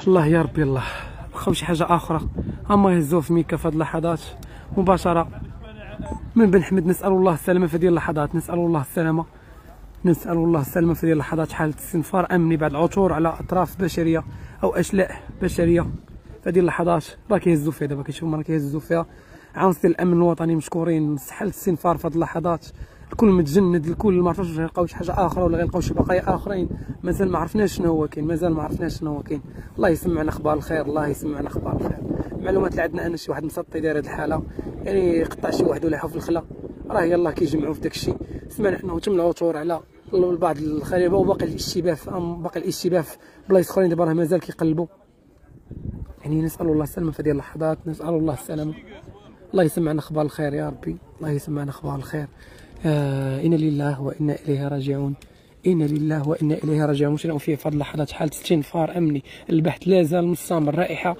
الله يا ربي الله. بقاو شي حاجه اخرى هما يهزوه في ميكا في هذه اللحظات مباشره من بن حمد. نسال الله السلامه في هذه اللحظات، نسال الله السلامه، نسال الله السلامه في هذه اللحظات. حاله استنفار امني بعد العثور على اطراف بشريه او اشلاء بشريه في هذه اللحظات. راه كيهزوا فيها دابا، كيشوفوا راه كيهزوا فيها عناصر الامن الوطني مشكورين. حاله استنفار في هذه اللحظات، الكل متجند، الكل ما عرفوش غيلقاو شي حاجه اخرى ولا غيلقاو شي بقايا اخرين. مازال ما عرفناش شنو هو كاين، مازال ما عرفناش شنو هو كاين. الله يسمعنا اخبار الخير، الله يسمعنا اخبار الخير. المعلومات اللي عندنا ان شي واحد مسطي داير هذه الحاله، يعني قطع شي واحد ولا حف الخلا، راه يلاه كيجمعوا في داك الشيء. سمعنا انه تم العثور على بعض الخليبه وباقي الاشتباه في بلايص اخرين دابا راه مازال كيقلبوا. يعني نسال الله السلامه في هذه اللحظات، نسال الله السلامه. الله يسمعنا اخبار الخير يا ربي، الله يسمعنا اخبار الخير. إنا لله وإنا إليه راجعون، إنا لله وإنا إليه راجعون. مشينا فيه في هذه اللحظات حالة استنفار أمني. البحث لا زال مستمر. رائحة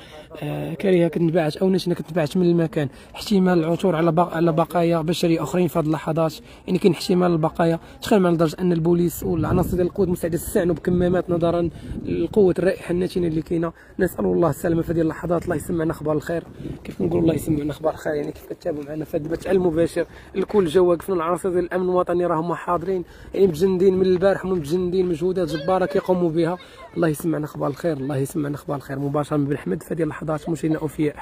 كريهة كتنبعث أو نتنة كتنبعث من المكان. احتمال العثور على بقايا بشرية آخرين في هذه اللحظات. يعني كاين احتمال البقايا. تخيل معنا لدرجة أن البوليس والعناصر ديال القوات المساعدة استعنوا بكمامات نظرا لقوة الرائحة النتنة اللي كاينة. نسأل الله السلامة في هذه اللحظات. الله يسمعنا أخبار الخير. كيف نقول الله يسمعنا أخبار الخير، يعني كيف كتابعوا معنا في هذا البث المباشر. الكل جا واقفين، العناصر ديال الأمن الوطني راهم حاضرين، يعني متجندين من البارح ومتجندين مجهودات جبارة كيقوموا بها. الله يسمعنا أخبار الخير، الله يسمعنا أخبار الخير. مباشرة من بن حمد في هذه اللحظات مشينا أوفياء.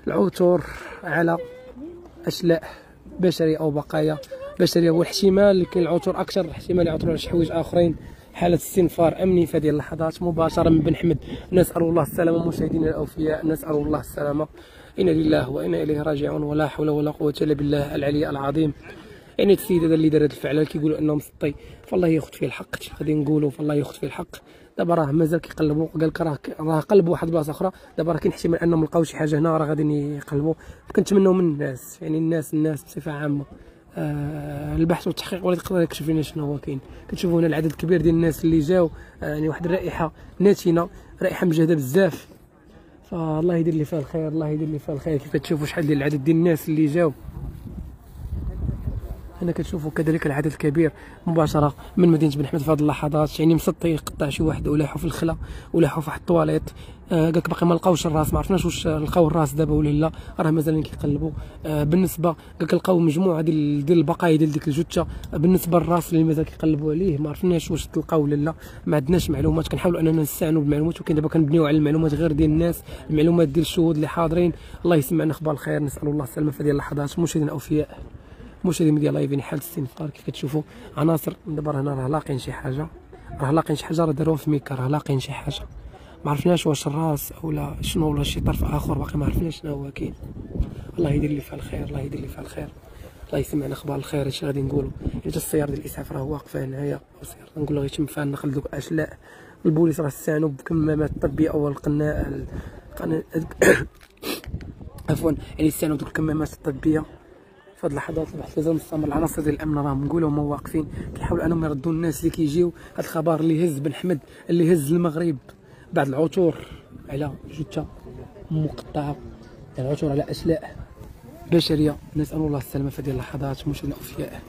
العثور على أشلاء بشرية أو بقايا بشرية، والاحتمال كاين العثور أكثر، احتمال يعثروا على شي حوايج آخرين. حالة استنفار أمني في هذه اللحظات مباشرة من بن حمد. نسأل الله السلامة مشاهدينا الأوفياء، نسأل الله السلامة. إنا لله وإنا إليه راجعون، ولا حول ولا قوة إلا بالله العلي العظيم. يعني السيد هذا اللي دار هذا الفعل كيقولوا انه مسطي، فالله ياخذ فيه الحق. غادي نقولوا فالله ياخذ فيه الحق. دابا راه مازال كيقلبوا، قال لك راه قلبوا واحد البلاصه اخرى. دابا راه كاين احتمال انهم لقاو شي حاجه هنا، راه غاديين يقلبوا. كنتمناو من الناس، يعني الناس بصفه عامه، البحث والتحقيق ولا تقدر يكشف لنا شنو هو كاين. كتشوفوا هنا العدد الكبير ديال الناس اللي جاو، يعني واحد الرائحه ناتنه، رائحه مجهده بزاف. فالله يدير لي فيها الخير، الله يدير لي فيها الخير. كيف كتشوفوا شحال ديال العدد ديال الناس اللي جاو هنا، كتشوفوا كذلك العدد الكبير مباشره من مدينه بن حمد في هذه اللحظات. يعني مسطي يقطع شي واحد ولاحو في الخلا ولاحو في واحد الطواليت. قال لك باقي ما لقاوش الراس، ما عرفناش واش لقاو الراس دابا ولا لا، راه مازالين كيقلبوا. بالنسبه قال لك لقاو مجموعه ديال البقايا ديال ديك الجثه. بالنسبه للراس اللي مازال كيقلبوا عليه ما عرفناش واش تلقاو ولا لا، ما عندناش معلومات. كنحاولوا اننا نستعنوا بالمعلومات، ولكن دابا كنبنيو على المعلومات غير ديال الناس، المعلومات ديال الشهود اللي حاضرين. الله يسمعنا اخبار الخير، نسال الله السلامه في هذه اللحظات. مشاهدينا الاوفياء، مشاهدين ديال لايف، يعني حاله استنفار كيف كتشوفوا عناصر. دابا هنا راه لاقين شي حاجه، راه داروها في ميكا، راه لاقين شي حاجه. ما عرفناش واش الراس اولا شنو، ولا شي طرف اخر باقي ما عرفناش شنو هو كاين. الله يدير لي فيها الخير، الله يدير لي فيها الخير. الله يسمعنا اخبار الخير. هادشي غادي نقولوا. حيت السياره ديال الاسعاف راه واقفه هنايا، السياره نقول له غيتم فيها النقل دوك الاشلاء. البوليس راه استعنوا بكمامات الطبيه او القناع عفوا، يعني استعنوا بدوك الكمامات الطبيه. في هذه اللحظات البحث لازال مستمر. العناصر ديال الامن راهم نقولوا هما واقفين كيحاولوا انهم يردوا الناس اللي كيجيو. هذا الخبر اللي هز بن حمد، اللي هز المغرب بعد العثور على جثه مقطعه، يعني العثور على اشلاء بشريه. نسال الله السلامه في هذه اللحظات. مشاهدينا الاوفياء،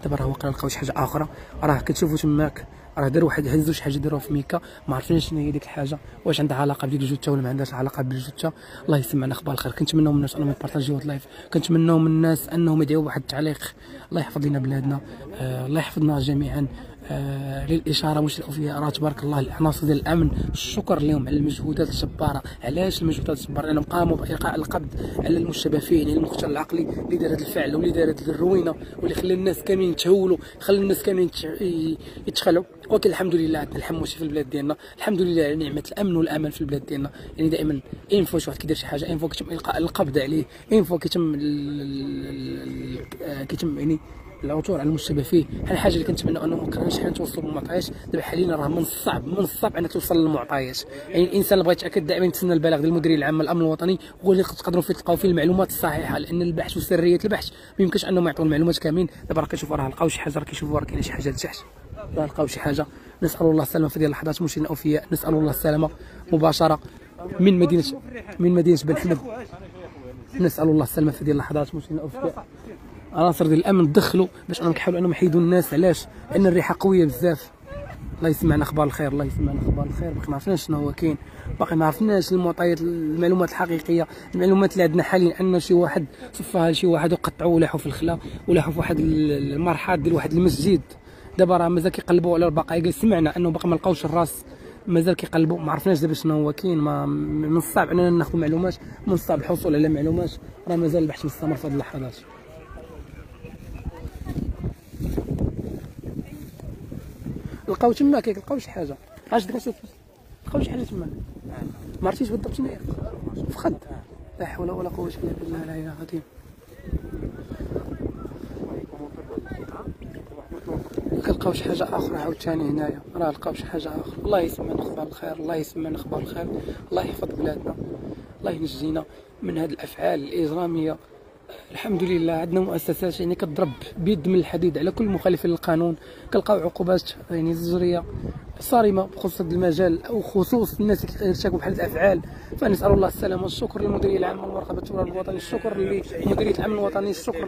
دابا راه واقيلا لقاو شي حاجه اخرى. راه كتشوفوا تماك راه دار واحد هزوا شي حاجه داروها في ميكا، ما عرفناش شنو هي ديك الحاجه، واش عندها علاقه بديك الجثه ولا ما عندهاش علاقه بالجثه. الله يسمعنا اخبار الخير. كنتمناو من الناس انهم يبارطاجيو اللايف، كنتمناو من الناس انهم يدعوا واحد التعليق. الله يحفظ لنا بلادنا، الله يحفظنا جميعا. للاشاره مش الاوفياء، راه تبارك الله العناصر ديال الامن، الشكر لهم على المجهودات الجباره. علاش المجهودات الجباره؟ لانهم قاموا بالقاء القبض على المشتبه فيه، يعني المختل العقلي اللي دار هذا الفعل واللي دار هذه الروينه واللي خلى الناس كاملين يتهولوا، خلى الناس كاملين يتخلوا. ولكن الحمد لله عندنا الحموشي في البلاد ديالنا، الحمد لله على نعمه الامن والامان في البلاد ديالنا. يعني دائما انفو شي واحد كيدير شي حاجه، انفو كيتم القاء القبض عليه، انفو كيتم يعني العثور على المشتبه فيه. الحاجه اللي كنتمنى انه ما كانش حنا نتوصلوا للمعطيات. دابا حاليا راه من الصعب انك توصل للمعطيات. يعني الانسان اللي بغى يتاكد دائما يتسنى البلاغ ديال المديريه العامه للامن الوطني، هو اللي تقدروا فيه تلقاو فيه المعلومات الصحيحه، لان البحث وسريه البحث ما يمكنش انهم يعطوا المعلومات كاملين. دابا راه كتشوفوا راه لقاو شي حاجه، راه كيشوفوا راه كاينه شي حاجه لتحت، راه لقاو شي حاجه. نسال الله السلامه في هذه اللحظات. مشينا الاوفياء، نسال الله السلامه مباشره من مدينه بن حمد. نسال الله السلامه في هذه اللحظات. مشينا الاوفياء، عناصر ديال الامن دخلوا باش انهم كيحاولوا انهم يحيدوا الناس. علاش؟ لان الريحه قويه بزاف، الله يسمعنا اخبار الخير، الله يسمعنا اخبار الخير. باقي ما عرفناش شنو هو كاين، باقي ما عرفناش المعطيات، المعلومات الحقيقيه. المعلومات اللي عندنا حاليا ان شي واحد صفاها لشي واحد وقطعوه ولاحوا في الخلا، ولاحوا في واحد المرحاض ديال واحد المسجد. دابا راه مازال كيقلبوا على البقايا، سمعنا انه باقي ما لقاوش الراس، مازال كيقلبوا، ما عرفناش دابا شنو هو كاين. ما من الصعب اننا ناخذ معلومات، من الصعب الحصول على معلومات، راه مازال البحث مستمر في هذه اللحظات. لقاو تما كيلقاو شي حاجه، اش درتي؟ لقاو شي حاجه تما، ما عرفتيش بالضبط شنو هي؟ فخد. لا حول ولا قوه الا بالله العلي العظيم. كنلقاو شي حاجه اخرى عاوتاني هنايا، راه لقاو شي حاجه اخرى. الله يسمعنا اخبار الخير، الله يسمعنا اخبار الخير، الله يحفظ بلادنا، الله ينجينا من هذه الافعال الاجراميه. الحمد لله عندنا مؤسسات يعني كتضرب بيد من الحديد على كل مخالف للقانون، كنلقاو عقوبات يعني زجريه صارمه بخصوص هذا المجال، او خصوص الناس اللي كيرتكبوا بحال هذه الافعال. فنسال الله السلامه. الشكر للمديريه العامه لمراقبه التراب الوطني، الشكر لمديريه الامن الوطني، الشكر